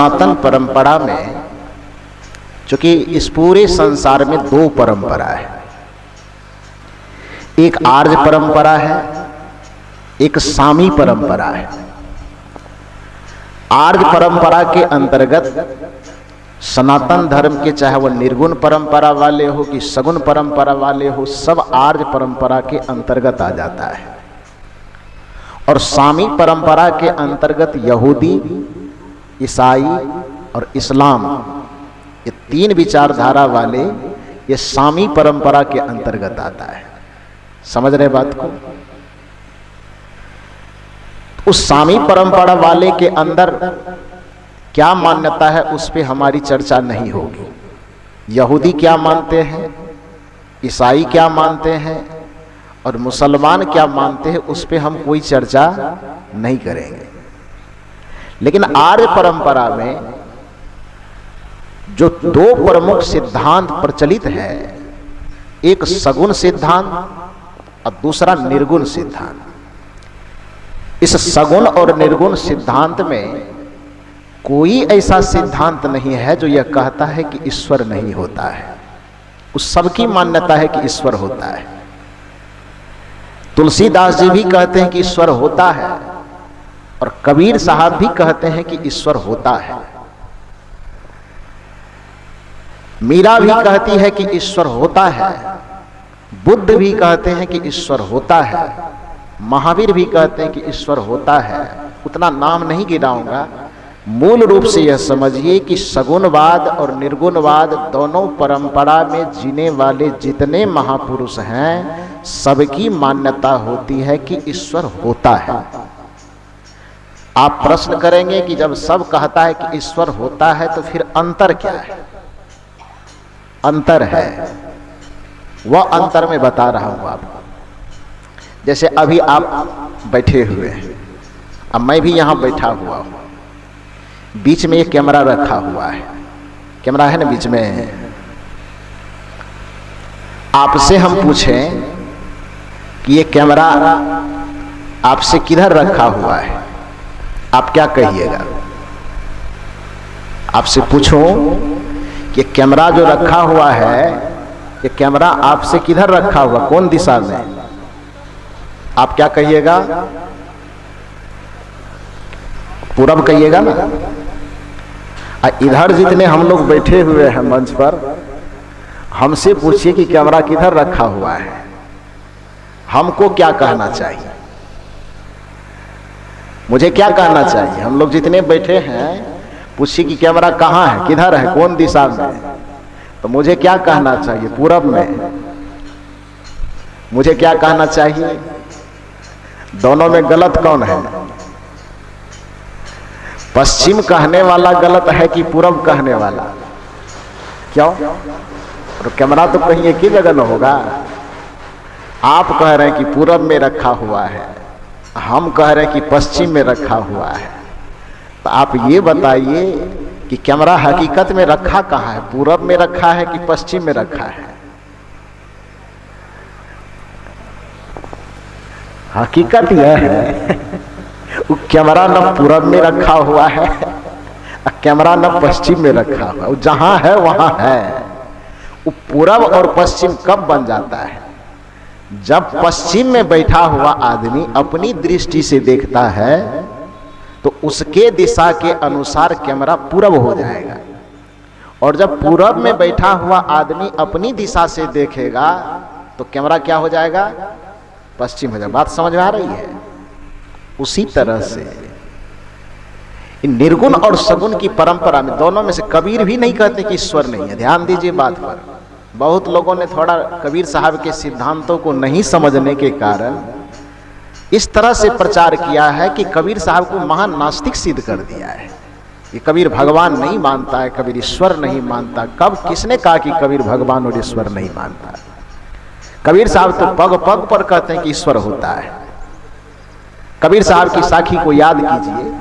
सनातन परंपरा में, चूंकि इस पूरे संसार में दो परंपरा है, एक आर्य परंपरा है, एक सामी परंपरा है। आर्य परंपरा के अंतर्गत सनातन धर्म के, चाहे वह निर्गुण परंपरा वाले हो कि सगुण परंपरा वाले हो, सब आर्य परंपरा के अंतर्गत आ जाता है। और सामी परंपरा के अंतर्गत यहूदी, ईसाई और इस्लाम, ये तीन विचारधारा वाले ये सामी परंपरा के अंतर्गत आता है। समझ रहे बात को? उस सामी परंपरा वाले के अंदर क्या मान्यता है उस पे हमारी चर्चा नहीं होगी। यहूदी क्या मानते हैं, ईसाई क्या मानते हैं और मुसलमान क्या मानते हैं, उस पे हम कोई चर्चा नहीं करेंगे। लेकिन आर्य परंपरा में जो दो प्रमुख सिद्धांत प्रचलित है, एक सगुण सिद्धांत और दूसरा निर्गुण सिद्धांत। इस सगुण और निर्गुण सिद्धांत में कोई ऐसा सिद्धांत नहीं है जो यह कहता है कि ईश्वर नहीं होता है। उस सबकी मान्यता है कि ईश्वर होता है। तुलसीदास जी भी कहते हैं कि ईश्वर होता है और कबीर साहब भी कहते हैं कि ईश्वर होता है। मीरा भी कहती है कि ईश्वर होता है, बुद्ध भी कहते हैं कि ईश्वर होता है, महावीर भी कहते हैं कि ईश्वर होता है। उतना नाम नहीं गिनाऊंगा। मूल रूप से यह समझिए कि सगुणवाद और निर्गुणवाद दोनों परंपरा में जीने वाले जितने महापुरुष हैं, सबकी मान्यता होती है कि ईश्वर होता है। आप प्रश्न करेंगे कि जब सब कहता है कि ईश्वर होता है तो फिर अंतर क्या है? अंतर है, वह अंतर मैं बता रहा हूं आपको। जैसे अभी आप बैठे हुए हैं, अब मैं भी यहां बैठा हुआ हूं, बीच में एक कैमरा रखा हुआ है, कैमरा है ना बीच में। आपसे हम पूछें कि ये कैमरा आपसे किधर रखा हुआ है, आप क्या कहिएगा? आपसे पूछूं कि कैमरा जो रखा हुआ है, ये कैमरा आपसे किधर रखा हुआ, कौन दिशा में, आप क्या कहिएगा? पूरब कहिएगा ना। इधर जितने हम लोग बैठे हुए हैं मंच पर, हमसे पूछिए कि कैमरा किधर रखा हुआ है, हमको क्या कहना चाहिए? मुझे क्या कहना चाहिए? हम लोग जितने बैठे हैं पूछिए कि कैमरा कहाँ है, किधर है, कौन दिशा में, तो मुझे क्या कहना चाहिए? पूरब में। मुझे क्या कहना चाहिए? दोनों में गलत कौन है? पश्चिम कहने वाला गलत है कि पूरब कहने वाला? क्यों? तो कैमरा तो कहीं एक ही जगह न होगा। आप कह रहे हैं कि पूरब में रखा हुआ है, हम कह रहे हैं कि पश्चिम में रखा हुआ है। तो आप ये बताइए कि कैमरा हकीकत में रखा कहाँ है, पूरब में रखा है कि पश्चिम में रखा है? हकीकत यह है वो कैमरा न पूरब में रखा हुआ है, कैमरा न पश्चिम में रखा हुआ है। जहां है वहां है। वो पूरब और पश्चिम कब बन जाता है? जब पश्चिम में बैठा हुआ आदमी अपनी दृष्टि से देखता है तो उसके दिशा के अनुसार कैमरा पूरब हो जाएगा, और जब पूरब में बैठा हुआ आदमी अपनी दिशा से देखेगा तो कैमरा क्या हो जाएगा? पश्चिम हो जाएगा। बात समझ में आ रही है? उसी तरह से निर्गुण और सगुण की परंपरा में, दोनों में से कबीर भी नहीं कहते कि ईश्वर नहीं है। ध्यान दीजिए बात पर। बहुत लोगों ने थोड़ा कबीर साहब के सिद्धांतों को नहीं समझने के कारण इस तरह से प्रचार किया है कि कबीर साहब को महान नास्तिक सिद्ध कर दिया है। ये कबीर भगवान नहीं मानता है, कबीर ईश्वर नहीं मानता। कब किसने कहा कि कबीर भगवान और ईश्वर नहीं मानता? कबीर साहब तो पग पग पर कहते हैं कि ईश्वर होता है। कबीर साहब की साखी को याद कीजिए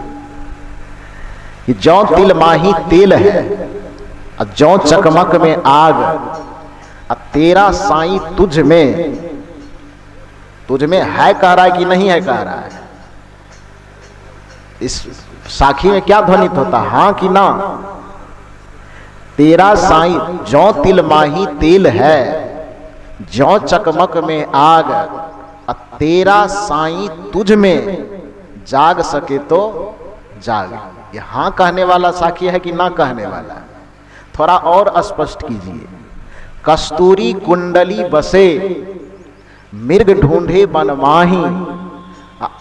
कि जौ तिल माही तेल है, जौ चकमक में आग, तेरा साईं तुझ में है कह रहा है कि नहीं है कह रहा है? इस साखी में क्या ध्वनित होता, हाँ कि ना। तेरा साईं जौ तिल माही तेल है, जौ चकमक में आग, तेरा साईं तुझ में जाग सके तो जाग। ये हाँ कहने वाला साखी है कि ना कहने वाला? थोड़ा और स्पष्ट कीजिए। कस्तूरी कुंडली बसे, मिर्ग ढूंढे बनमाही,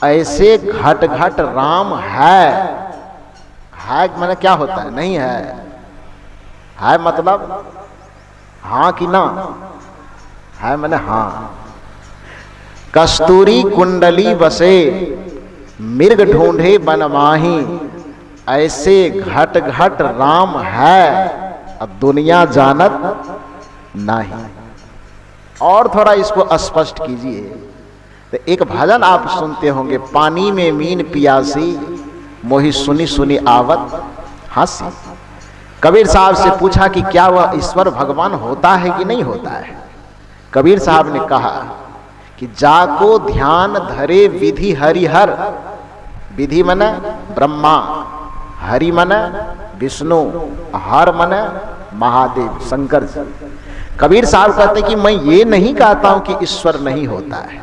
ऐसे घट घट राम है। है मैंने क्या होता है? नहीं है मतलब हाँ कि ना? है मैंने हाँ। कस्तूरी कुंडली बसे, मिर्ग ढूंढे बनमाही, ऐसे घट घट राम है, अब दुनिया जानत नहीं। और थोड़ा इसको स्पष्ट कीजिए। तो एक भजन आप सुनते होंगे, पानी में मीन पियासी, मोहि सुनी सुनी आवत हंसी। कबीर साहब से पूछा कि क्या वह ईश्वर भगवान होता है कि नहीं होता है? कबीर साहब ने कहा कि जाको ध्यान धरे विधि हरिहर। विधि मने ब्रह्मा, हरि मने विष्णु, हर मने महादेव शंकर जी। कबीर साहब कहते हैं कि मैं ये नहीं कहता हूं कि ईश्वर नहीं होता है,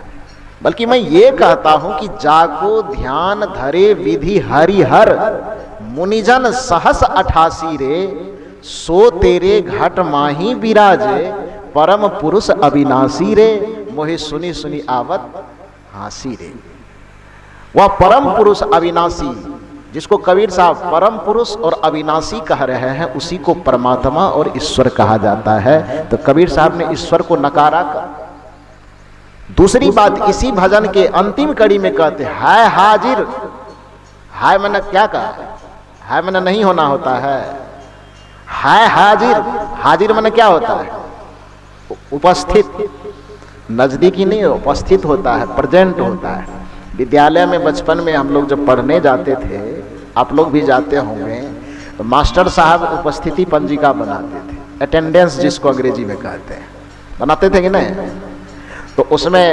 बल्कि मैं ये कहता हूं कि जाको ध्यान धरे विधि हरिहर, मुनिजन सहस 88 रे, सो तेरे घट माही विराजे, परम पुरुष अविनाशी रे, मोहे सुनी सुनी आवत हासी रे। वह परम पुरुष अविनाशी, जिसको कबीर साहब परम पुरुष और अविनाशी कह रहे हैं, उसी को परमात्मा और ईश्वर कहा जाता है। तो कबीर साहब ने ईश्वर को नकारा कर। दूसरी बात, इसी भजन के अंतिम कड़ी में कहते है हाजिर। है मैंने क्या कहा? है मैंने नहीं होना होता है हाजिर। हाजिर मैंने क्या होता है? उपस्थित, नजदीकी नहीं, उपस्थित होता है, प्रेजेंट होता है। विद्यालय में बचपन में हम लोग जब पढ़ने जाते थे, आप लोग भी जाते होंगे, तो मास्टर साहब उपस्थिति पंजिका बनाते थे, अटेंडेंस जिसको अंग्रेजी में कहते हैं, बनाते थे कि नहीं? तो उसमें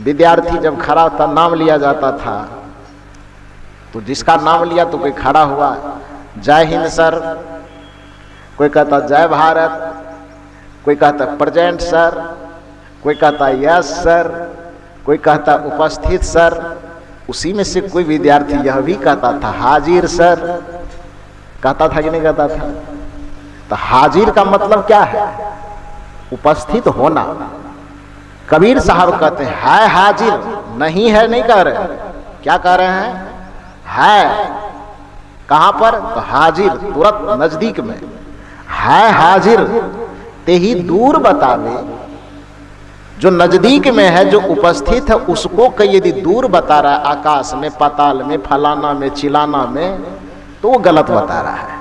विद्यार्थी जब खड़ा होता, नाम लिया जाता था, तो जिसका नाम लिया तो कोई खड़ा हुआ, जय हिंद सर, कोई कहता जय भारत, कोई कहता प्रेजेंट सर, कोई कहता यस सर, कोई कहता उपस्थित सर। उसी में से कोई विद्यार्थी यह भी कहता था हाजिर सर। कहता था कि नहीं कहता था? तो हाजिर का मतलब क्या है? उपस्थित होना। कबीर साहब कहते हैं है हाजिर, नहीं है नहीं कह रहे। क्या कह रहे हैं? है। कहां पर? तो हाजिर, तुरंत नजदीक में। है हाजिर ते ही दूर बतावे। जो नजदीक में है, जो उपस्थित है, उसको कहीं यदि दूर बता रहा है, आकाश में, पाताल में, फलाना में, चिलाना में, तो वो गलत बता रहा है।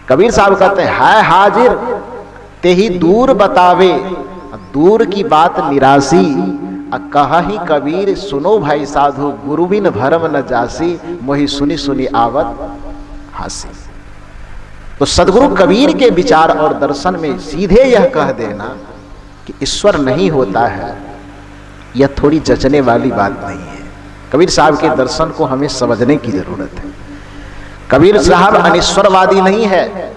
कबीर साहब कहते हैं है हाजिर ते ही दूर बतावे, दूर की बात निराशी, कही कबीर सुनो भाई साधु, गुरु बिन भरम न जासी, मोहि सुनी सुनी आवत हासी। तो सदगुरु कबीर के विचार और दर्शन में सीधे यह कह देना कि ईश्वर नहीं होता है, यह थोड़ी जचने वाली बात नहीं है। कबीर साहब के दर्शन को हमें समझने की जरूरत है। कबीर साहब अनिश्वरवादी नहीं है।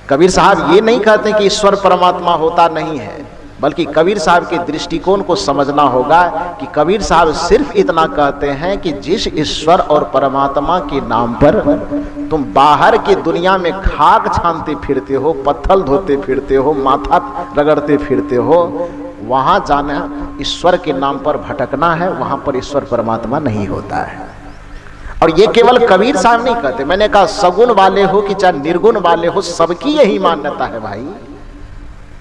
कबीर साहब ये नहीं कहते कि ईश्वर परमात्मा होता नहीं है, बल्कि कबीर साहब के दृष्टिकोण को समझना होगा कि कबीर साहब सिर्फ इतना कहते हैं कि जिस ईश्वर और परमात्मा के नाम पर तुम बाहर की दुनिया में खाक छानते फिरते हो, पत्थर धोते फिरते हो, माथा रगड़ते फिरते हो, वहां जाना ईश्वर के नाम पर भटकना है, वहां पर ईश्वर परमात्मा नहीं होता है। और ये केवल कबीर साहब नहीं कहते, मैंने कहा सगुण वाले हो कि चाहे निर्गुण वाले हो, सबकी यही मान्यता है भाई।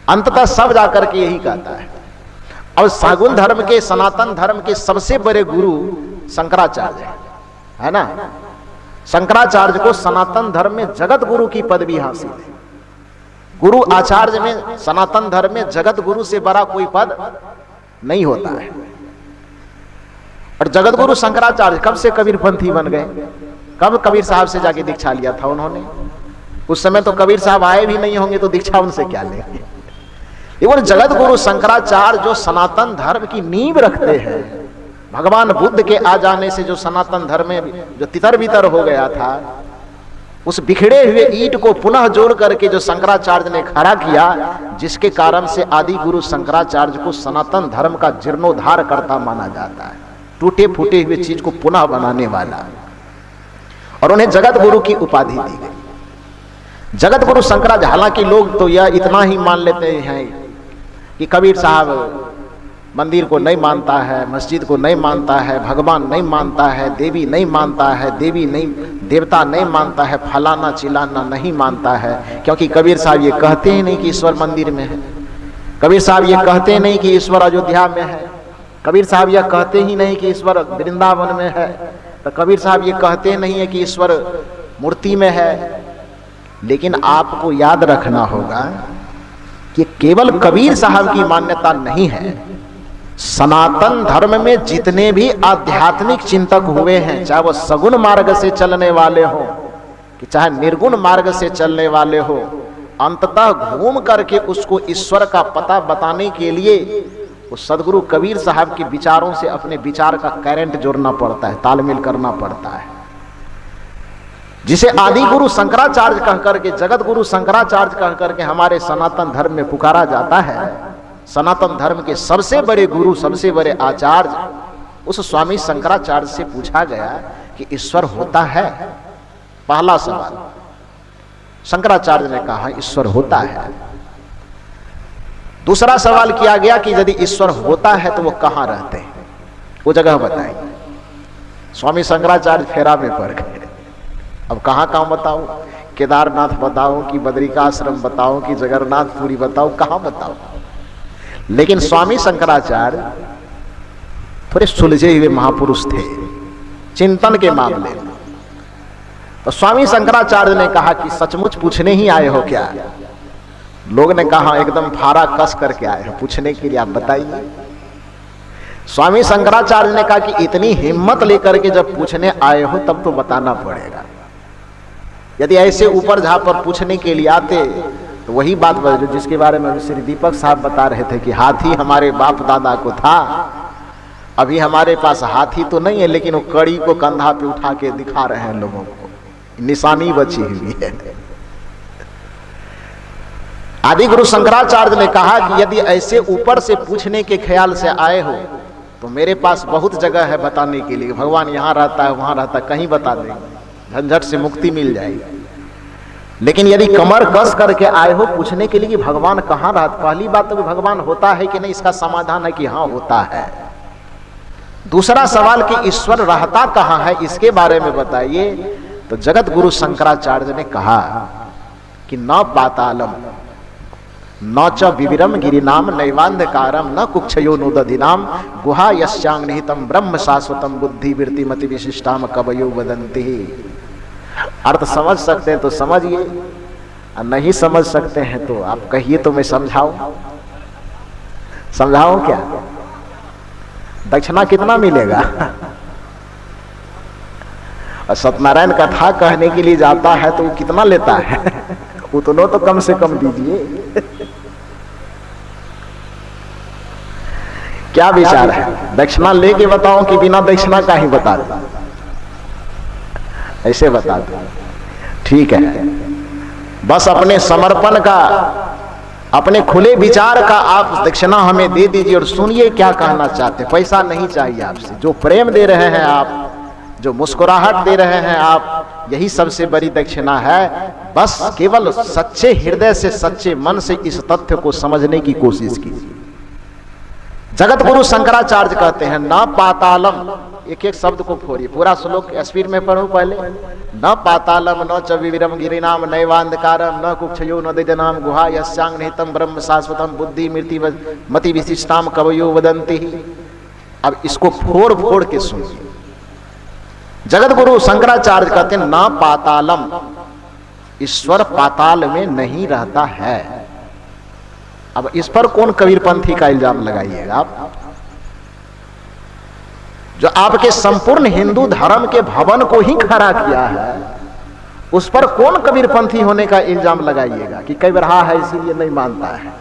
अंततः सब जाकर के यही कहता है। और सगुण धर्म के, सनातन धर्म के सबसे बड़े गुरु शंकराचार्य है ना। शंकराचार्य को सनातन धर्म में जगत गुरु की पदवी हासिल है। गुरु आचार्य में, सनातन धर्म में जगत गुरु से बड़ा कोई पद नहीं होता है। और जगत गुरु शंकराचार्य कब से कबीरपंथी बन गए? कब कबीर साहब से जाके दीक्षा लिया था उन्होंने? उस समय तो कबीर साहब आए भी नहीं होंगे, तो दीक्षा उनसे क्या लेंगे? ये वो जगत गुरु शंकराचार्य जो सनातन धर्म की नींव रखते हैं, भगवान बुद्ध के आ जाने से जो सनातन धर्म में जो तितर बितर हो गया था, उस बिखरे हुए ईंट को पुनः जोड़ करके जो शंकराचार्य ने खड़ा किया, जिसके कारण से आदि गुरु शंकराचार्य को सनातन धर्म का जीर्णोद्धार करता माना जाता है, टूटे फूटे हुए चीज को पुनः बनाने वाला। और उन्हें जगत गुरु की उपाधि दी गई, जगत गुरु शंकराचार्य। हालांकि लोग तो यह इतना ही मान लेते हैं कि कबीर साहब मंदिर को नहीं मानता है, मस्जिद को नहीं मानता है, भगवान नहीं मानता है, देवी नहीं मानता है, देवी नहीं, देवता नहीं मानता है, फलाना चिलाना नहीं मानता है, क्योंकि कबीर साहब ये कहते ही नहीं कि ईश्वर मंदिर में है, कबीर साहब ये कहते नहीं कि ईश्वर अयोध्या में है, कबीर साहब यह कहते ही नहीं कि ईश्वर वृंदावन में है, तो कबीर साहब ये कहते नहीं है कि ईश्वर मूर्ति में है। लेकिन आपको याद रखना होगा कि केवल कबीर साहब की मान्यता नहीं है, सनातन धर्म में जितने भी आध्यात्मिक चिंतक हुए हैं, चाहे वो सगुण मार्ग से चलने वाले हो कि चाहे निर्गुण मार्ग से चलने वाले हो, अंततः घूम करके उसको ईश्वर का पता बताने के लिए उस सदगुरु कबीर साहब के विचारों से अपने विचार का करंट जोड़ना पड़ता है, तालमेल करना पड़ता है। जिसे आदि गुरु शंकराचार्य कह करके, जगत गुरु शंकराचार्य कह करके हमारे सनातन धर्म में पुकारा जाता है। सनातन धर्म के सबसे बड़े गुरु, सबसे बड़े आचार्य उस स्वामी शंकराचार्य से पूछा गया कि ईश्वर होता है? पहला सवाल शंकराचार्य ने कहा ईश्वर होता है। दूसरा सवाल किया गया कि यदि ईश्वर होता है तो वो कहां रहते हैं, वो जगह बताइए। स्वामी शंकराचार्य फेरा में पड़ गए, अब कहां कहां बताऊं, केदारनाथ बताऊं कि बद्रिकाश्रम बताऊं कि जगन्नाथपुरी बताऊं, कहां बताऊं। लेकिन स्वामी शंकराचार्य थोड़े सुलझे हुए महापुरुष थे चिंतन के मामले में। तो स्वामी शंकराचार्य ने कहा कि सचमुच पूछने ही आए हो क्या? लोग ने कहा एकदम फारा कस करके आए हो पूछने के लिए, आप बताइए। स्वामी शंकराचार्य ने कहा कि इतनी हिम्मत लेकर के जब पूछने आए हो तब तो बताना पड़ेगा। यदि ऐसे ऊपर जहां पर पूछने के लिए आते तो वही बात जो जिसके बारे में श्री दीपक साहब बता रहे थे कि हाथी हमारे बाप दादा को था, अभी हमारे पास हाथी तो नहीं है, लेकिन वो कड़ी को कंधा पे उठा के दिखा रहे हैं लोगों को, निशानी बची हुई है। आदि गुरु शंकराचार्य ने कहा कि यदि ऐसे ऊपर से पूछने के ख्याल से आए हो तो मेरे पास बहुत जगह है बताने के लिए, भगवान यहाँ रहता है वहां रहता है, कहीं बता देंगे, झंझट से मुक्ति मिल जाएगी। लेकिन यदि कमर कस करके आए हो पूछने के लिए कि भगवान कहाँ रहता, पहली बात तो भगवान होता है कि नहीं, इसका समाधान है कि हाँ होता है। दूसरा सवाल कि ईश्वर रहता कहाँ है, इसके बारे में बताइए। तो जगत गुरु शंकराचार्य ने कहा कि न पातालम न च विविरम गिरिनाम नैवान्धकारम न कुक्षयो नोदधिनाम गुहा यस्यांग निहितम ब्रह्म शाश्वतम बुद्धि वृत्ति मति विशिष्टाम कवयो वदन्ति। अर्थ समझ सकते हैं तो समझिए, और नहीं समझ सकते हैं तो आप कहिए तो मैं समझाऊं। समझाऊं क्या? दक्षिणा कितना मिलेगा? और सत्यनारायण कथा कहने के लिए जाता है तो वो कितना लेता है? उतना तो कम से कम दीजिए। क्या विचार है? दक्षिणा लेके बताओ कि बिना दक्षिणा का ही बता दो? ऐसे बता दो, ठीक है। बस अपने समर्पण का, अपने खुले विचार का आप दक्षिणा हमें दे दीजिए और सुनिए क्या कहना चाहते। पैसा नहीं चाहिए आपसे, जो प्रेम दे रहे हैं आप, जो मुस्कुराहट दे रहे हैं आप, यही सबसे बड़ी दक्षिणा है। बस केवल सच्चे हृदय से, सच्चे मन से इस तथ्य को समझने की कोशिश कीजिए। जगत गुरु शंकराचार्य कहते हैं न पातालम, एक एक शब्द को फोड़िए, पूरा श्लोक स्पीड में पढ़ो पहले। न पातालम न च विविरम गिरिनाम नैवान्धकारम न कुक्षयो न दिजनाम गुहा यस्यांग निहितम ब्रह्म शाश्वतम बुद्धि मृति मति विशिष्टाम कवयो वदन्ति। अब इसको फोड़ फोड़ के सुनिए। जगत गुरु शंकराचार्य कहते हैं न पातालम, ईश्वर पाताल में नहीं रहता है। अब इस पर कौन कबीरपंथी का इल्जाम लगाइएगा आप? जो आपके संपूर्ण हिंदू धर्म के भवन को ही खड़ा किया है, उस पर कौन कबीरपंथी होने का इल्जाम लगाइएगा कि कई रहा है इसीलिए नहीं मानता है।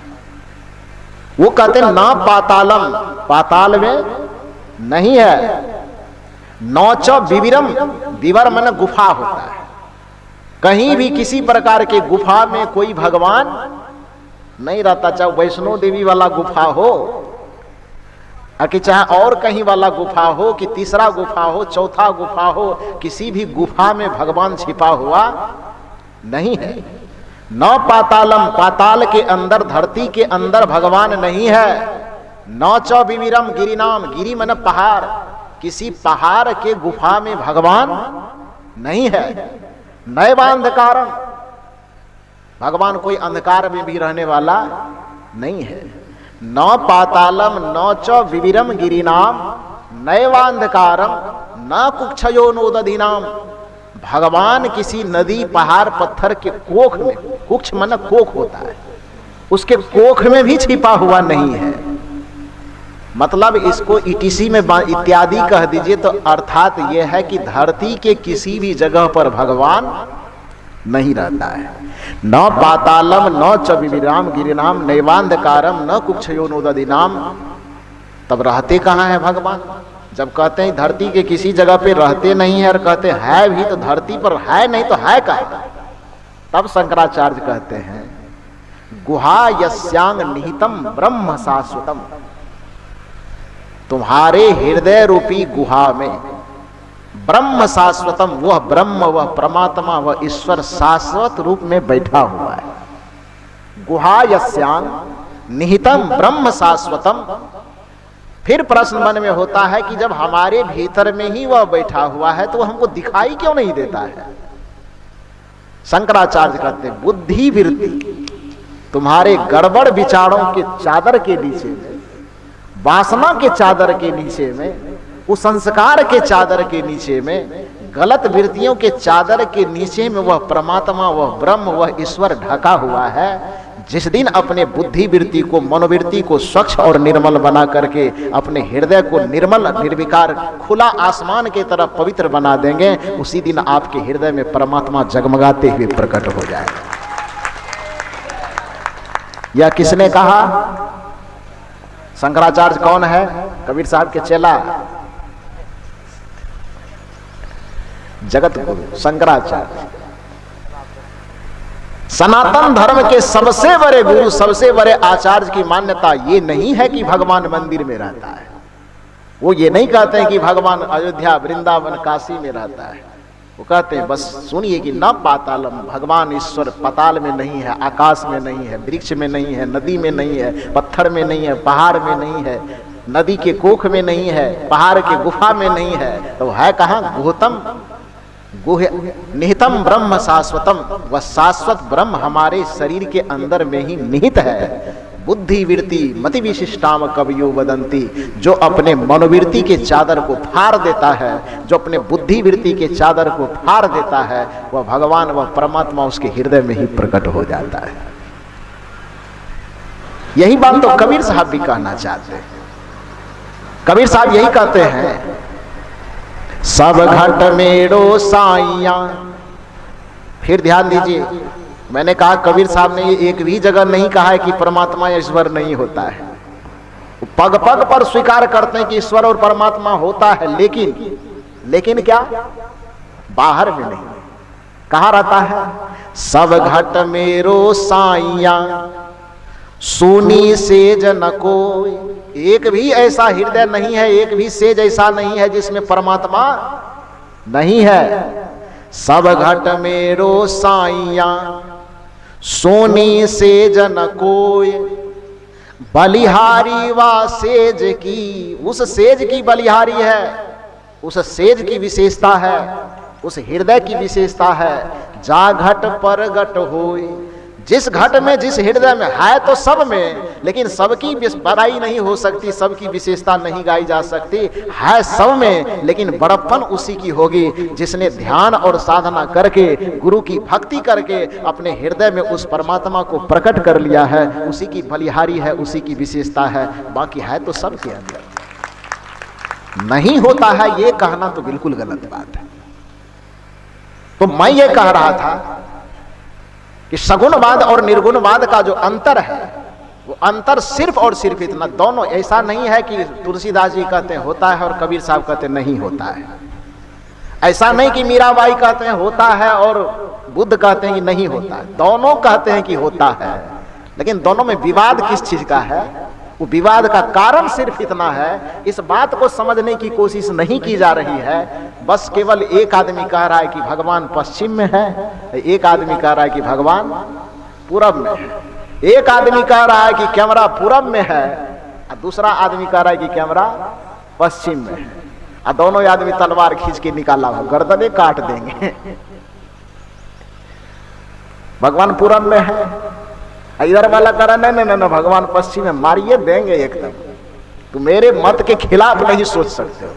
वो कहते हैं ना पातालम, पाताल में नहीं है। नौच विविरम, विवर मन गुफा होता है। कहीं भी किसी प्रकार के गुफा में कोई भगवान नहीं रहता, चाहे वैष्णो देवी वाला गुफा हो कि चाहे और कहीं वाला गुफा हो, कि तीसरा गुफा हो, चौथा गुफा हो, किसी भी गुफा में भगवान छिपा हुआ नहीं है। न पातालम, पाताल के अंदर, धरती के अंदर भगवान नहीं है। न च विविरम गिरिनाम, गिरि मन पहाड़, किसी पहाड़ के गुफा में भगवान नहीं है। नैवांधकारम, भगवान कोई अंधकार में भी रहने वाला नहीं है। न पातालम न च विविरम गिरिनाम नैवांधकारम न कुक्षयो नोदधिनाम, भगवान किसी नदी पहाड़ पत्थर के कोख में, कुक्ष मन कोख होता है, उसके कोख में भी छिपा हुआ नहीं है। मतलब इसको ईटीसी में इत्यादि कह दीजिए तो अर्थात यह है कि धरती के किसी भी जगह पर भगवान नहीं रहता है। न पातालम न च विविराम गिरिनाम नैवांधकारम न कुक्षयो नोदधिनाम, तब रहते कहाँ हैं भगवान? जब कहते हैं धरती के किसी जगह पे रहते नहीं है, और कहते है भी तो धरती पर है नहीं तो है कहाँ? तब शंकराचार्य कहते हैं गुहा यस्यांग निहितम ब्रह्म शाश्वतम, तुम्हारे हृदय रूपी गुहा में ब्रह्म शाश्वतम, वह ब्रह्म, वह परमात्मा, वह ईश्वर शाश्वत रूप में बैठा हुआ है। गुहा यस्यांग निहितम ब्रह्म शाश्वतम। फिर प्रश्न मन में होता है कि जब हमारे भीतर में ही वह बैठा हुआ है तो हमको दिखाई क्यों नहीं देता है? शंकराचार्य कहते हैं बुद्धि वृत्ति, तुम्हारे गड़बड़ विचारों के चादर के नीचे में, वासना के चादर के नीचे में, कुसंस्कार के चादर के नीचे में, गलत वृत्तियों के चादर के नीचे में वह परमात्मा, वह ब्रह्म, वह ईश्वर ढका हुआ है। जिस दिन अपने बुद्धि वृत्ति को, मनोवृत्ति को स्वच्छ और निर्मल बना करके अपने हृदय को निर्मल, निर्विकार, खुला आसमान के तरह पवित्र बना देंगे, उसी दिन आपके हृदय में परमात्मा जगमगाते हुए प्रकट हो जाएगा। यह किसने कहा? शंकराचार्य कौन है? कबीर साहब के चेला, जगत गुरु शंकराचार्य। सनातन धर्म के सबसे बड़े गुरु, सबसे बड़े आचार्य की मान्यता ये नहीं है कि भगवान मंदिर में रहता है। वो ये नहीं कहते हैं कि भगवान अयोध्या, वृंदावन, काशी में रहता है। वो कहते हैं बस सुनिए कि न पातालम, भगवान ईश्वर पाताल में नहीं है, आकाश में नहीं है, वृक्ष में नहीं है, नदी में नहीं है, पत्थर में नहीं है, पहाड़ में नहीं है, नदी के कोख में नहीं है, पहाड़ के गुफा में नहीं है, तो है कहाँ? गुहतम, गुह निहितम ब्रह्म शाश्वतम, वह शाश्वत ब्रह्म हमारे शरीर के अंदर में ही निहित है। बुद्धि वृत्ति मति विशिष्टाम कवियो वदंती, जो अपने मनोवृत्ति के चादर को फाड़ देता है, जो अपने बुद्धि वृत्ति के चादर को फाड़ देता है, वह भगवान, वह परमात्मा उसके हृदय में ही प्रकट हो जाता है। यही बात तो कबीर साहब भी कहना चाहते हैं। कबीर साहब यही कहते हैं सब घट मेरो साइया। फिर ध्यान दीजिए, मैंने कहा कबीर साहब ने ये एक भी जगह नहीं कहा है कि परमात्मा ईश्वर नहीं होता है। पग पग पर स्वीकार करते हैं कि ईश्वर और परमात्मा होता है, लेकिन क्या? बाहर में नहीं। कहाँ रहता है? सब घट मेरो साइया सुनी सेज न कोई। एक भी ऐसा हृदय नहीं है, एक भी सेज ऐसा नहीं है जिसमें परमात्मा नहीं है। सब घट मेरो साइया सोनी सेज न कोई, बलिहारी वा सेज की, उस सेज की बलिहारी है, उस सेज की विशेषता है, उस हृदय की विशेषता है। जा घट पर घट होई, जिस घट में, जिस हृदय में है तो सब में, लेकिन सबकी बड़ाई नहीं हो सकती, सबकी विशेषता नहीं गाई जा सकती। है सब में, लेकिन बड़प्पन उसी की होगी जिसने ध्यान और साधना करके, गुरु की भक्ति करके अपने हृदय में उस परमात्मा को प्रकट कर लिया है। उसी की बलिहारी है, उसी की विशेषता है। बाकी है तो सबके अंदर। नहीं होता है ये कहना तो बिल्कुल गलत बात है। तो मैं ये कह रहा था कि सगुणवाद और निर्गुणवाद का जो अंतर है वो अंतर सिर्फ और सिर्फ इतना, दोनों। ऐसा नहीं है कि तुलसीदास जी कहते हैं होता है और कबीर साहब कहते हैं नहीं होता है। ऐसा नहीं कि मीराबाई कहते हैं होता है और बुद्ध कहते हैं कि नहीं होता है। दोनों कहते हैं कि होता है, लेकिन दोनों में विवाद किस चीज का है? वो विवाद का कारण सिर्फ इतना है, इस बात को समझने की कोशिश नहीं की जा रही है। बस केवल एक आदमी कह रहा है कि भगवान पश्चिम में है, एक आदमी कह रहा है कि भगवान पूरब में है, एक आदमी कह रहा है कि कैमरा पूरब में है और दूसरा आदमी कह रहा है कि कैमरा पश्चिम में है, और दोनों आदमी तलवार खींच के निकाला हो, गर्दने काट देंगे। भगवान पूरब में है, इधर वाला कह रहा नहीं नहीं नहीं भगवान पश्चिम में, मारिए देंगे एकदम। तो मेरे मत के खिलाफ नहीं सोच सकते हो।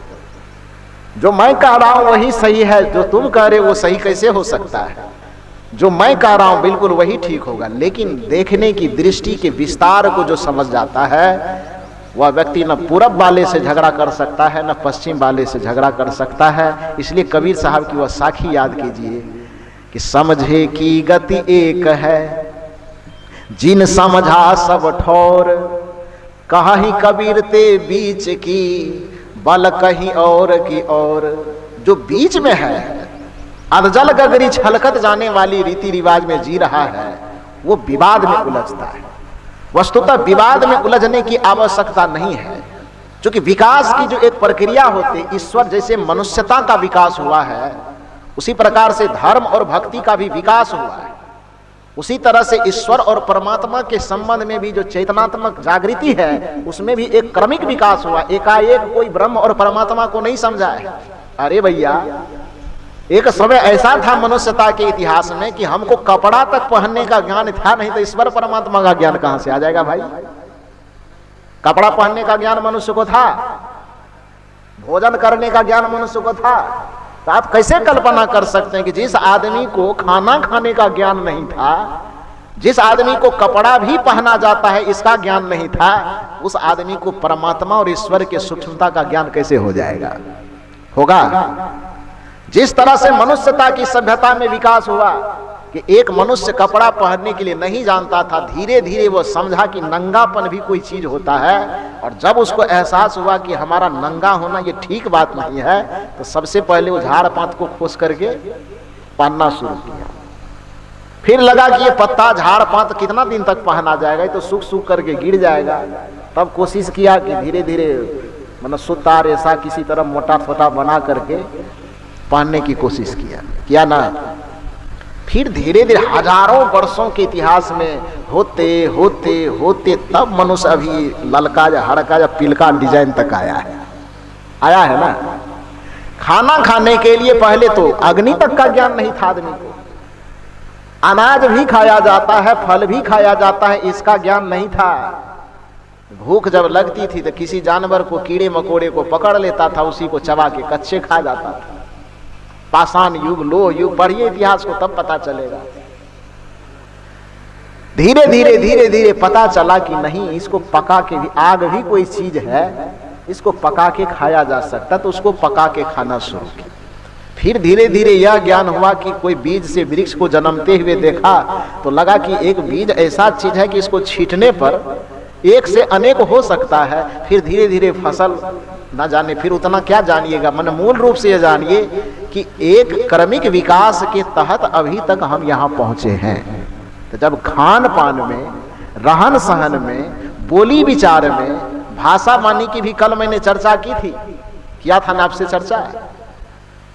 जो मैं कह रहा हूं वही सही है, जो तुम कह रहे हो वो सही कैसे हो सकता है? जो मैं कह रहा हूं बिल्कुल वही ठीक होगा। लेकिन देखने की दृष्टि के विस्तार को जो समझ जाता है वह व्यक्ति न पूरब वाले से झगड़ा कर सकता है न पश्चिम वाले से झगड़ा कर सकता है। इसलिए कबीर साहब की वह साखी याद कीजिए कि समझे की गति एक है, जिन समझा सब ठौर, कहीं कबीर ते बीच की, बल कहीं और की और। जो बीच में है, अधजल गगरी छलकत जाने वाली रीति रिवाज में जी रहा है, वो विवाद में उलझता है। वस्तुतः विवाद में उलझने की आवश्यकता नहीं है, क्योंकि विकास की जो एक प्रक्रिया होती है, ईश्वर जैसे मनुष्यता का विकास हुआ है उसी प्रकार से धर्म और भक्ति का भी विकास हुआ है। उसी तरह से ईश्वर और परमात्मा के संबंध में भी जो चेतनात्मक जागृति है उसमें भी एक क्रमिक विकास हुआ। एकाएक कोई ब्रह्म और परमात्मा को नहीं समझा है। अरे भैया, एक समय ऐसा था मनुष्यता के इतिहास में कि हमको कपड़ा तक पहनने का ज्ञान था, नहीं तो ईश्वर परमात्मा का ज्ञान कहां से आ जाएगा भाई? कपड़ा पहनने का ज्ञान मनुष्य को था, भोजन करने का ज्ञान मनुष्य को था। तो आप कैसे कल्पना कर सकते हैं कि जिस आदमी को खाना खाने का ज्ञान नहीं था, जिस आदमी को कपड़ा भी पहना जाता है इसका ज्ञान नहीं था, उस आदमी को परमात्मा और ईश्वर के सूक्ष्मता का ज्ञान कैसे हो जाएगा? होगा। जिस तरह से मनुष्यता की सभ्यता में विकास हुआ कि एक मनुष्य कपड़ा पहनने के लिए नहीं जानता था, धीरे धीरे वो समझा कि नंगापन भी कोई चीज होता है, और जब उसको एहसास हुआ कि हमारा नंगा होना ये ठीक बात नहीं है, तो सबसे पहले वो झाड़ पात को खोस करके पहनना शुरू किया। फिर लगा कि ये पत्ता झाड़ पात कितना दिन तक पहना जाएगा, ये तो सूख सूख करके गिर जाएगा। तब कोशिश किया कि धीरे धीरे मतलब सुतार ऐसा किसी तरह मोटा छोटा बना करके पहनने की कोशिश किया ना। फिर धीरे धीरे हजारों वर्षों के इतिहास में होते होते होते तब मनुष्य अभी ललका या हड़का या पिलका डिजाइन तक आया है ना। खाना खाने के लिए पहले तो अग्नि तक का ज्ञान नहीं था आदमी को। अनाज भी खाया जाता है, फल भी खाया जाता है, इसका ज्ञान नहीं था। भूख जब लगती थी तो किसी जानवर को, कीड़े मकोड़े को पकड़ लेता था, उसी को चबा के कच्चे खा जाता था। पाषाण युग, लोह युग, पढ़िए इतिहास को तब पता चलेगा। धीरे धीरे धीरे धीरे पता चला कि नहीं, इसको पका के भी, आग भी कोई चीज है, इसको पका के खाया जा सकता, तो उसको पका के खाना शुरू किया। फिर धीरे धीरे यह ज्ञान हुआ कि कोई बीज से वृक्ष को जन्मते हुए देखा तो लगा कि एक बीज ऐसा चीज है कि इसको छींटने पर एक से अनेक हो सकता है। फिर धीरे धीरे फसल ना जाने, फिर उतना क्या जानिएगा, मन मूल रूप से यह जानिए कि एक क्रमिक विकास के तहत अभी तक हम यहाँ पहुंचे हैं। तो जब खान पान में, रहन सहन में, बोली विचार में, भाषा वाणी की भी कल मैंने चर्चा की थी, किया था ना आपसे चर्चा,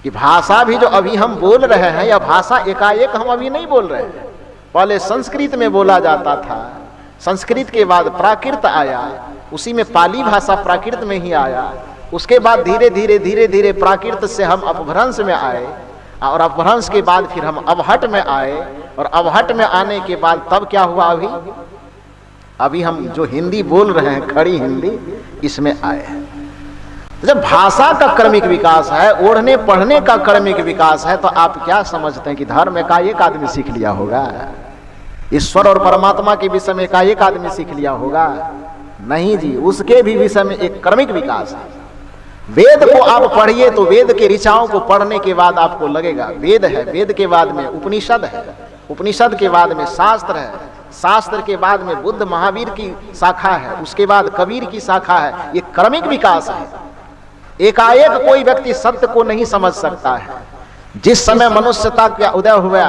कि भाषा भी जो अभी हम बोल रहे हैं, यह भाषा एकाएक हम अभी नहीं बोल रहे हैं। पहले संस्कृत में बोला जाता था, संस्कृत के बाद प्राकृत आया, उसी में पाली भाषा प्राकृत में ही आया। उसके बाद धीरे धीरे धीरे धीरे प्राकृत से हम अपभ्रंश में आए, और अपभ्रंश के बाद फिर हम अवहट में आए, और अवहट में आने के बाद तब क्या हुआ, अभी हम जो हिंदी बोल रहे हैं, खड़ी हिंदी, इसमें आए हैं। जब भाषा का क्रमिक विकास है, ओढ़ने पढ़ने का क्रमिक विकास है, तो आप क्या समझते हैं कि धर्म का एक आदमी सीख लिया होगा, ईश्वर और परमात्मा के विषय में का एक आदमी सीख लिया होगा? नहीं जी, उसके भी विषय में एक क्रमिक विकास है। वेद को आप पढ़िए तो वेद के ऋचाओं को पढ़ने के बाद आपको लगेगा वेद है, वेद के बाद में उपनिषद है, उपनिषद के बाद में शास्त्र है, शास्त्र के बाद में बुद्ध महावीर की शाखा है, उसके बाद कबीर की शाखा है। ये क्रमिक विकास है। एकाएक कोई व्यक्ति सत्य को नहीं समझ सकता है। जिस समय मनुष्यता का उदय हुआ,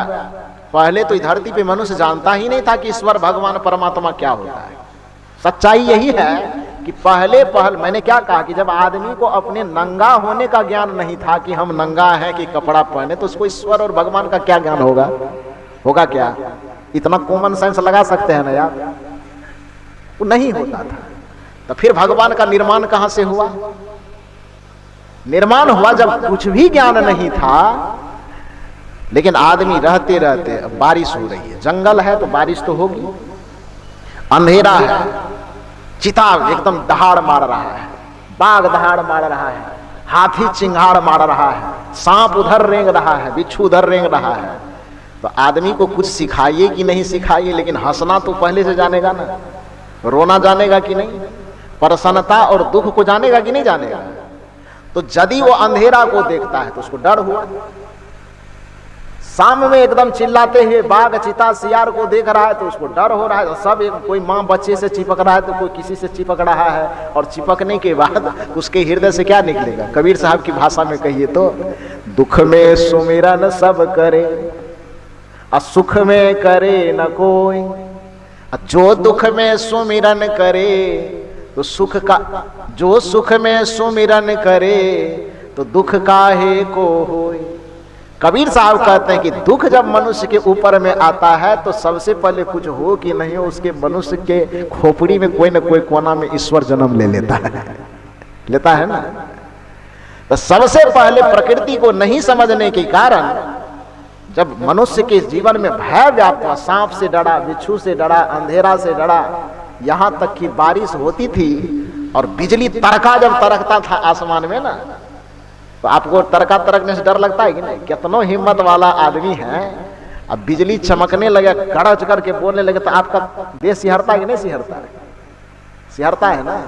पहले तो इस धरती पे मनुष्य जानता ही नहीं था कि ईश्वर भगवान परमात्मा क्या होता है। सच्चाई यही है कि पहले मैंने क्या कहा कि जब आदमी को अपने नंगा होने का ज्ञान नहीं था कि हम नंगा हैं कि कपड़ा पहने, तो उसको ईश्वर और भगवान का क्या ज्ञान होगा क्या? इतना कॉमन सेंस लगा सकते हैं ना यार, वो नहीं होता था। तो फिर भगवान का निर्माण कहां से हुआ? निर्माण हुआ जब कुछ भी ज्ञान नहीं था, लेकिन आदमी रहते रहते, अब बारिश हो रही है, जंगल है तो बारिश तो होगी, अंधेरा है, चिता एकदम दहाड़ मार रहा है, बाघ दहाड़ मार रहा है, हाथी चिंगाड़ मार रहा है, सांप उधर रेंग रहा है, बिच्छू उधर रेंग रहा है। तो आदमी को कुछ सिखाइए कि नहीं सिखाइए, लेकिन हंसना तो पहले से जानेगा ना, रोना जानेगा कि नहीं, प्रसन्नता और दुख को जानेगा कि नहीं जानेगा। तो यदि वो अंधेरा को देखता है तो उसको डर हुआ। शाम में एकदम चिल्लाते हुए बाघ चीता सियार को देख रहा है तो उसको डर हो रहा है। सब कोई माँ बच्चे से चिपक रहा है तो कोई किसी से चिपक रहा है, और चिपकने के बाद उसके हृदय से क्या निकलेगा? कबीर साहब की भाषा में कहिए तो, दुख में सुमिरन सब करे सुख में करे न कोई, जो दुख में सुमिरन करे तो सुख का, जो सुख में सुमिरन करे तो दुख काहे को होए। कबीर साहब कहते हैं कि दुख जब मनुष्य के ऊपर में आता है तो सबसे पहले कुछ हो कि नहीं हो, उसके मनुष्य के खोपड़ी में कोई न कोई कोना में ईश्वर जन्म लेता है ना। तो सबसे पहले प्रकृति को नहीं समझने के कारण जब मनुष्य के जीवन में भय व्याप्त हुआ, सांप से डरा, बिच्छू से डरा, अंधेरा से डरा, यहां तक कि बारिश होती थी और बिजली तड़का जब तड़कता था आसमान में ना, तो आपको तड़का तड़कने से डर लगता है कि नहीं? कितना हिम्मत वाला आदमी है, अब बिजली चमकने लगे, कड़च करके बोलने लगे तो आपका देह सिहरता है कि नहीं सिहरता है? सिहरता है ना।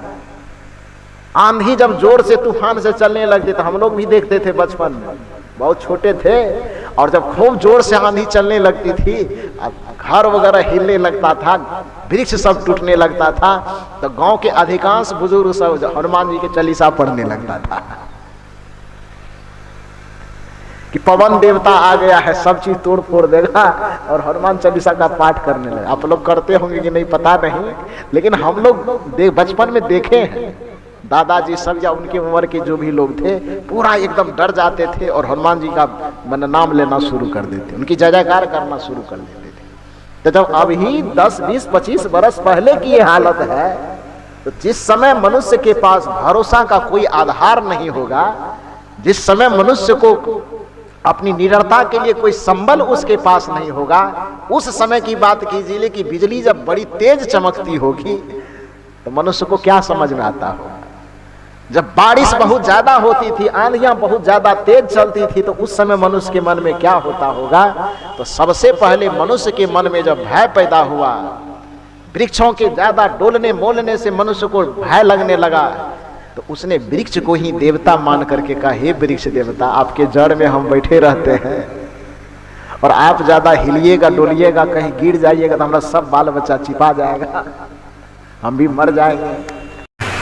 आंधी जब जोर से तूफान से चलने लगती तो हम लोग भी देखते थे बचपन में, बहुत छोटे थे, और जब खूब जोर से आंधी चलने लगती थी, घर वगैरह हिलने लगता था, वृक्ष सब टूटने लगता था, तो गांव के अधिकांश बुजुर्ग सब हनुमान जी के चालीसा पढ़ने लगता था कि पवन देवता आ गया है, सब चीज तोड़ फोड़ देगा, और हनुमान चालीसा का पाठ करने लगे। आप लोग करते होंगे कि नहीं पता नहीं, लेकिन हम लोग बचपन में देखे हैं, दादाजी सब या उनकी उम्र के जो भी लोग थे पूरा एकदम डर जाते थे और हनुमान जी का नाम लेना शुरू कर देते, उनकी जय जयकार करना शुरू कर देते थे। तो जब अभी 10, 20, 25 बरस पहले की ये हालत है, तो जिस समय मनुष्य के पास भरोसा का कोई आधार नहीं होगा, जिस समय मनुष्य को अपनी निडरता के लिए कोई संबल उसके पास नहीं होगा, उस समय की बात कीजिए कि बिजली जब बड़ी तेज चमकती होगी तो मनुष्य को क्या समझ में आता होगा। जब बारिश बहुत ज्यादा होती थी, आंधियां बहुत ज्यादा तेज चलती थी, तो उस समय मनुष्य के मन में क्या होता होगा। तो सबसे पहले मनुष्य के मन में जब भय पैदा हुआ, वृक्षों के ज्यादा डोलने मोलने से मनुष्य को भय लगने लगा, तो उसने वृक्ष को ही देवता मान करके कहा, हे वृक्ष देवता, आपके जड़ में हम बैठे रहते हैं और आप ज्यादा हिलिएगा डोलिएगा, कहीं गिर जाइएगा तो हमारा सब बाल बच्चा छिपा जाएगा, हम भी मर जाएंगे।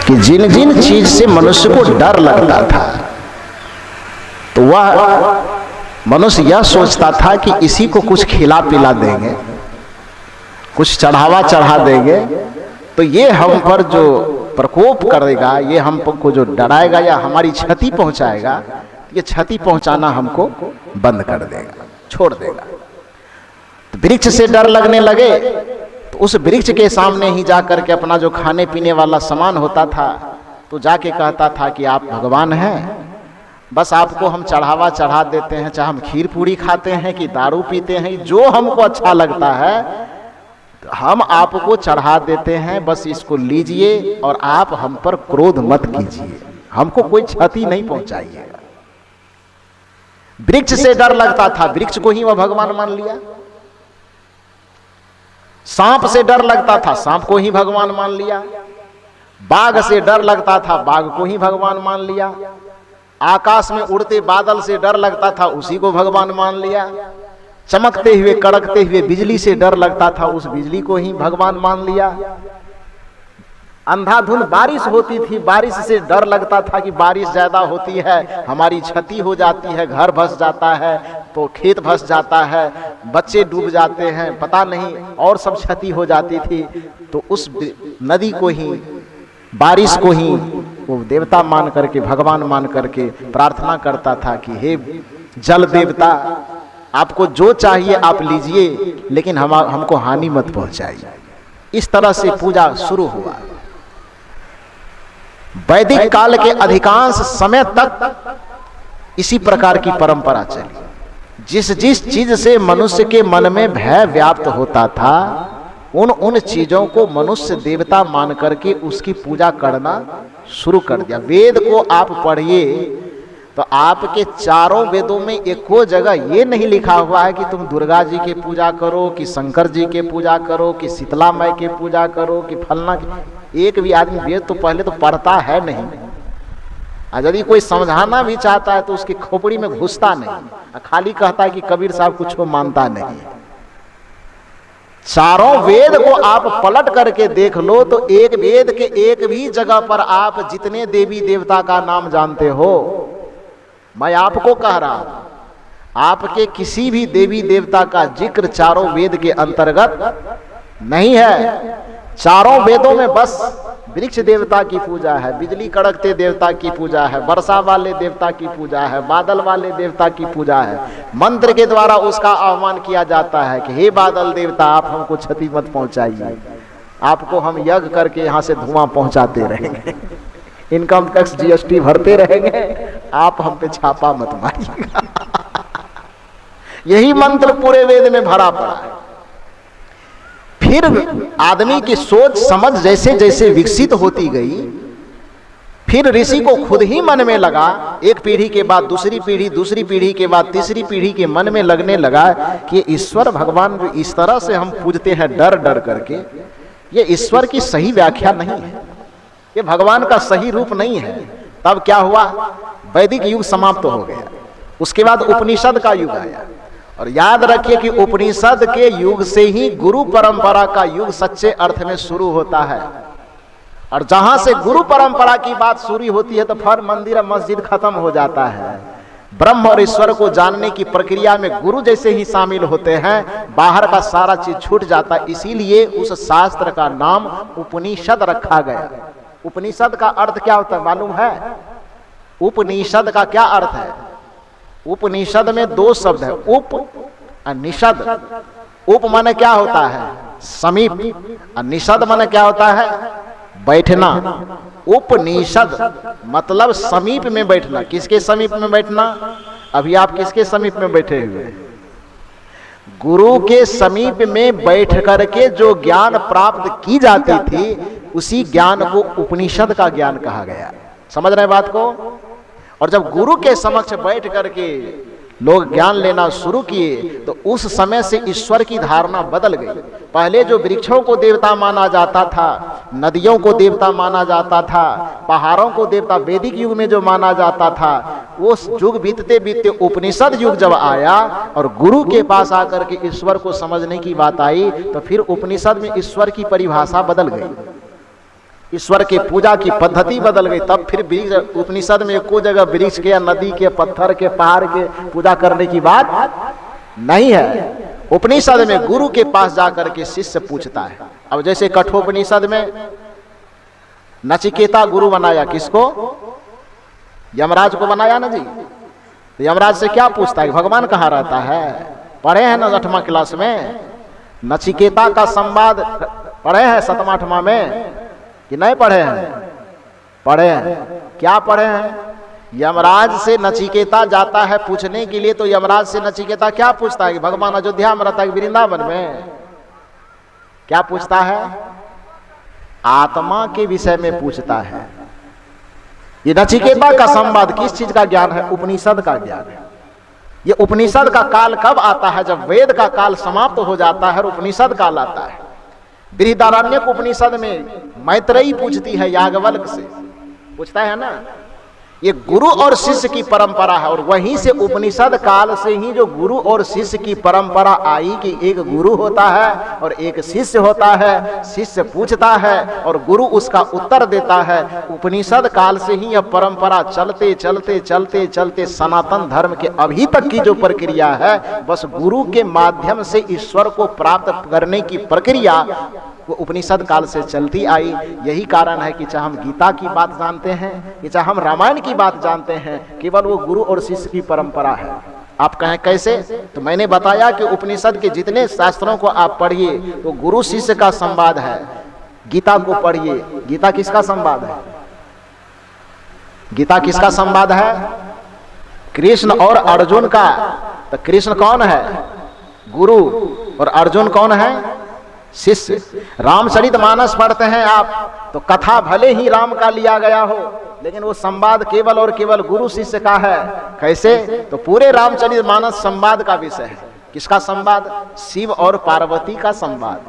कि जिन जिन चीज से मनुष्य को डर लगता था, तो वह मनुष्य यह सोचता था कि इसी को कुछ खिला पिला देंगे, कुछ चढ़ावा चढ़ा देंगे, तो ये हम पर जो प्रकोप करेगा, ये हमको जो डराएगा या हमारी क्षति पहुंचाएगा, ये क्षति पहुंचाना हमको बंद कर देगा, छोड़ देगा। तो वृक्ष से डर लगने लगे, तो उस वृक्ष के सामने ही जाकर के अपना जो खाने पीने वाला सामान होता था, तो जाके कहता था कि आप भगवान हैं, बस आपको हम चढ़ावा चढ़ा देते हैं, चाहे हम खीर पूरी खाते हैं कि दारू पीते हैं, जो हमको अच्छा लगता है हम आपको चढ़ा देते हैं, बस इसको लीजिए और आप हम पर क्रोध मत कीजिए, हमको कोई क्षति नहीं पहुंचाइएगा। वृक्ष से डर लगता था, वृक्ष को ही वह भगवान मान लिया। सांप से डर लगता था, सांप को ही भगवान मान लिया। बाघ से डर लगता था, बाघ को ही भगवान मान लिया। आकाश में उड़ते बादल से डर लगता था, उसी को भगवान मान लिया। चमकते हुए कड़कते हुए बिजली से डर लगता था, उस बिजली को ही भगवान मान लिया। अंधाधुंध बारिश होती थी, बारिश से डर लगता था कि बारिश ज्यादा होती है हमारी क्षति हो जाती है, घर भस जाता है, तो खेत भस जाता है, बच्चे डूब जाते हैं, पता नहीं और सब क्षति हो जाती थी। तो उस नदी को ही, बारिश को ही वो देवता मान करके, भगवान मान करके प्रार्थना करता था कि हे जल देवता, आपको जो चाहिए आप लीजिए, लेकिन हमको हानि मत पहुंचाइए। इस तरह से पूजा शुरू हुआ। वैदिक काल के अधिकांश समय तक इसी प्रकार की परंपरा चली। जिस जिस चीज से मनुष्य के मन में भय व्याप्त होता था, उन चीजों को मनुष्य देवता मान करके उसकी पूजा करना शुरू कर दिया। वेद को आप पढ़िए तो आपके चारों वेदों में एको जगह ये नहीं लिखा हुआ है कि तुम दुर्गा जी की पूजा करो, कि शंकर जी के पूजा करो, कि शीतला माई की पूजा करो, कि फलना की। एक भी आदमी वेद तो पहले तो पढ़ता है नहीं, और यदि कोई समझाना भी चाहता है तो उसकी खोपड़ी में घुसता नहीं, खाली कहता है कि कबीर साहब कुछ को मानता नहीं। चारों वेद को आप पलट करके देख लो तो एक वेद के एक भी जगह पर आप जितने देवी देवता का नाम जानते हो, मैं आपको कह रहा हूं, आपके किसी भी देवी देवता का जिक्र चारों वेद के अंतर्गत नहीं है। चारों वेदों में बस वृक्ष देवता की पूजा है, बिजली कड़कते देवता की पूजा है, वर्षा वाले देवता की पूजा है, बादल वाले देवता की पूजा है। मंत्र के द्वारा उसका आह्वान किया जाता है कि हे बादल देवता, आप हमको क्षति मत पहुंचाइए, आपको हम यज्ञ करके यहाँ से धुआं पहुंचाते रहेंगे, इनकम टैक्स जीएसटी भरते रहेंगे, आप हम पे छापा मत मारिएगा। यही मंत्र पूरे वेद में भरा पड़ा है। फिर आदमी की सोच समझ जैसे जैसे विकसित होती गई, फिर ऋषि को खुद ही मन में लगा, एक पीढ़ी के बाद दूसरी पीढ़ी, दूसरी पीढ़ी के बाद तीसरी पीढ़ी के मन में लगने लगा कि ईश्वर भगवान इस तरह से हम पूजते हैं डर डर करके, ये ईश्वर की सही व्याख्या नहीं है, ये भगवान का सही रूप नहीं है। तब क्या हुआ? वैदिक युग समाप्त हो गया, उसके बाद उपनिषद का युग आया। और याद रखिए कि उपनिषद के युग से ही गुरु परंपरा का युग सच्चे अर्थ में शुरू होता है। और जहां से गुरु परंपरा की बात शुरू होती है तो फिर मंदिर और मस्जिद खत्म हो जाता है। ब्रह्म और ईश्वर को जानने की प्रक्रिया में गुरु जैसे ही शामिल होते हैं, बाहर का सारा चीज छूट जाता है। इसीलिए उस शास्त्र का नाम उपनिषद रखा गया। उपनिषद का अर्थ क्या होता है मालूम है? उपनिषद का क्या अर्थ है? उपनिषद में दो शब्द है, उप और निषद। उप माने क्या होता है? समीप, और निषद माने क्या होता है? बैठना। उपनिषद मतलब समीप में बैठना। किसके समीप में बैठना? अभी आप किसके समीप में बैठे हुए? गुरु के समीप में बैठ करके जो ज्ञान प्राप्त की जाती थी, उसी ज्ञान को उपनिषद का ज्ञान कहा गया। समझ रहे बात को? और जब गुरु के समक्ष बैठ करके लोग ज्ञान लेना शुरू किए तो उस समय से ईश्वर की धारणा बदल गई। पहले जो वृक्षों को देवता माना जाता था, नदियों को देवता माना जाता था, पहाड़ों को देवता वैदिक युग में जो माना जाता था, वो युग बीतते बीतते उपनिषद युग जब आया और गुरु के पास आकर के ईश्वर को समझने की बात आई, तो फिर उपनिषद में ईश्वर की परिभाषा बदल गई, ईश्वर के पूजा की पद्धति बदल गई। तब फिर उपनिषद में एको जगह वृक्ष के या नदी के, पत्थर के, पहाड़ के पूजा करने की बात नहीं है। उपनिषद में गुरु के पास जाकर के शिष्य पूछता है। अब जैसे कठोपनिषद में नचिकेता गुरु बनाया, किसको? यमराज को बनाया ना जी। तो यमराज से क्या पूछता है? भगवान कहाँ रहता है? पढ़े हैं ना 8वां क्लास में? नचिकेता का संवाद पढ़े हैं 7वां 8वां में कि नहीं पढ़े हैं? पढ़े हैं। क्या पढ़े हैं? यमराज से नचिकेता जाता है पूछने के लिए, तो यमराज से नचिकेता क्या पूछता है कि भगवान अयोध्या में रहता है वृंदावन में? क्या पूछता है? आत्मा के विषय में पूछता है। ये नचिकेता का संवाद किस चीज का ज्ञान है? उपनिषद का ज्ञान है। ये उपनिषद का काल कब आता है? जब वेद का काल समाप्त हो जाता है और उपनिषद काल आता है। बृहदारण्यक उपनिषद में मैत्रेयी पूछती है याज्ञवल्क्य से, पूछता है ना ये गुरु और शिष्य की परंपरा है। और वहीं से उपनिषद काल से ही जो गुरु और शिष्य की परंपरा आई कि एक गुरु होता है और एक शिष्य होता है, शिष्य पूछता है और गुरु उसका उत्तर देता है। उपनिषद काल से ही यह परंपरा चलते चलते चलते चलते सनातन धर्म के अभी तक की जो प्रक्रिया है, बस गुरु के माध्यम से ईश्वर को प्राप्त करने की प्रक्रिया वो उपनिषद काल से चलती आई। यही कारण है कि चाहे हम गीता की बात जानते हैं कि चाहे हम रामायण की बात जानते हैं, केवल वो गुरु और शिष्य की परंपरा है। आप कहें कैसे? तो मैंने बताया कि उपनिषद के जितने शास्त्रों को आप पढ़िए तो गुरु शिष्य का संवाद है। गीता को पढ़िए, गीता किसका संवाद है? गीता किसका संवाद है? कृष्ण और अर्जुन का। तो कृष्ण कौन है? गुरु। और अर्जुन कौन है? शिष्य। रामचरितमानस पढ़ते हैं आप तो कथा भले ही राम का लिया गया हो, लेकिन वो संवाद केवल और केवल गुरु शिष्य का है। कैसे? तो पूरे रामचरितमानस संवाद का विषय है। किसका संवाद? शिव और पार्वती का संवाद।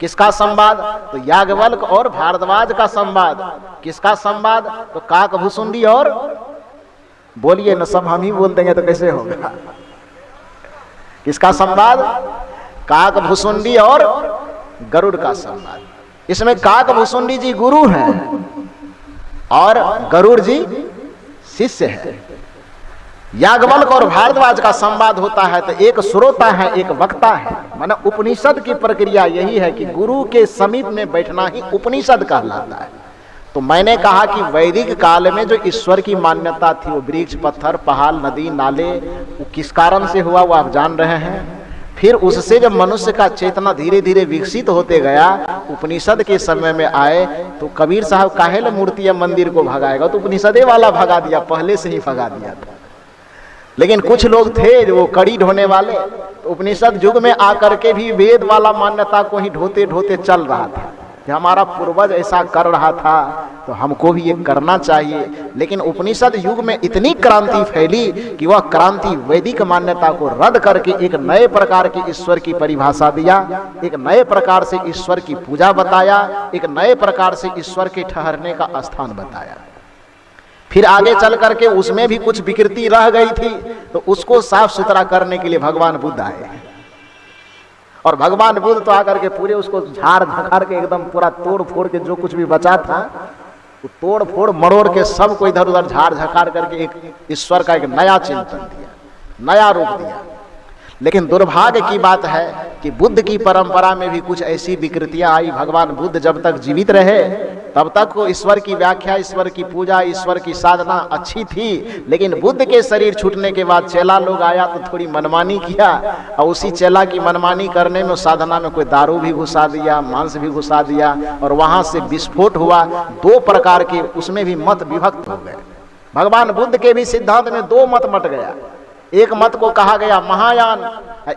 किसका संवाद? तो याज्ञवल्क्य और भारद्वाज का संवाद। किसका संवाद? तो काकभुसुंडी और, बोलिए न, सब हम ही बोल देंगे तो कैसे होगा। किसका संवाद? काकभुसुंडी और गरुड़ का संवाद। इसमें काकभुसुंडी जी गुरु हैं और गरुड़ जी शिष्य है। याज्ञवल्क्य और भारद्वाज का संवाद होता है तो एक श्रोता है, एक वक्ता है। माने उपनिषद की प्रक्रिया यही है कि गुरु के समीप में बैठना ही उपनिषद कहलाता है। तो मैंने कहा कि वैदिक काल में जो ईश्वर की मान्यता थी, वो वृक्ष, पत्थर, पहाड़, नदी, नाले, वो किस कारण से हुआ वो आप जान रहे हैं। फिर उससे जब मनुष्य का चेतना धीरे धीरे विकसित होते गया, उपनिषद के समय में आए तो कबीर साहब काहेल मूर्ति या मंदिर को भगाएगा, तो उपनिषदे वाला भगा दिया, पहले से ही भगा दिया था। लेकिन कुछ लोग थे जो वो कड़ी ढोने वाले, तो उपनिषद युग में आकर के भी वेद वाला मान्यता को ही ढोते ढोते चल रहा था कि हमारा पूर्वज ऐसा कर रहा था तो हमको भी ये करना चाहिए। लेकिन उपनिषद युग में इतनी क्रांति फैली कि वह क्रांति वैदिक मान्यता को रद्द करके एक नए प्रकार के ईश्वर की परिभाषा दिया, एक नए प्रकार से ईश्वर की पूजा बताया, एक नए प्रकार से ईश्वर के ठहरने का स्थान बताया। फिर आगे चल करके उसमें भी कुछ विकृति रह गई थी तो उसको साफ सुथरा करने के लिए भगवान बुद्ध आए। और भगवान बुद्ध तो आकर के पूरे उसको झाड़ झखाड़ के एकदम पूरा तोड़ फोड़ के जो कुछ भी बचा था तो तोड़ फोड़ मरोड़ के सबको इधर उधर झाड़ झखाड़ करके एक ईश्वर का एक नया चिंतन दिया, नया रूप दिया। लेकिन दुर्भाग्य की बात है कि बुद्ध की परंपरा में भी कुछ ऐसी विकृतियां आई। भगवान बुद्ध जब तक जीवित रहे तब तक को ईश्वर की व्याख्या, ईश्वर की पूजा, ईश्वर की साधना अच्छी थी। लेकिन बुद्ध के शरीर छूटने के बाद चेला लोग आया तो थोड़ी मनमानी किया, और उसी चेला की मनमानी करने में साधना में कोई दारू भी घुसा दिया, मांस भी घुसा दिया, और वहां से विस्फोट हुआ। दो प्रकार के उसमें भी मत विभक्त हो गए। भगवान बुद्ध के भी सिद्धांत में दो मत मट गया। एक मत को कहा गया महायान,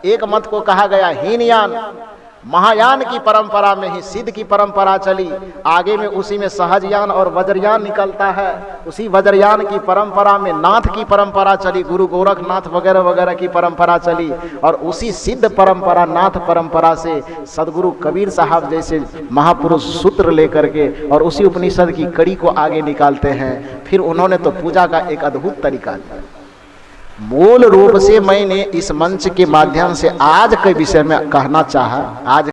एक मत को कहा गया हीनयान। महायान की परंपरा में ही सिद्ध की परंपरा चली, आगे में उसी में सहजयान और वज्रयान निकलता है। उसी वज्रयान की परंपरा में नाथ की परंपरा चली, गुरु गोरखनाथ वगैरह वगैरह की परंपरा चली, और उसी सिद्ध परंपरा नाथ परंपरा से सदगुरु कबीर साहब जैसे महापुरुष सूत्र लेकर के और उसी उपनिषद की कड़ी को आगे निकालते हैं। फिर उन्होंने तो पूजा का एक अद्भुत तरीका दिया। मूल रूप से मैंने इस मंच के माध्यम से आज के विषय में कहना चाहा, आज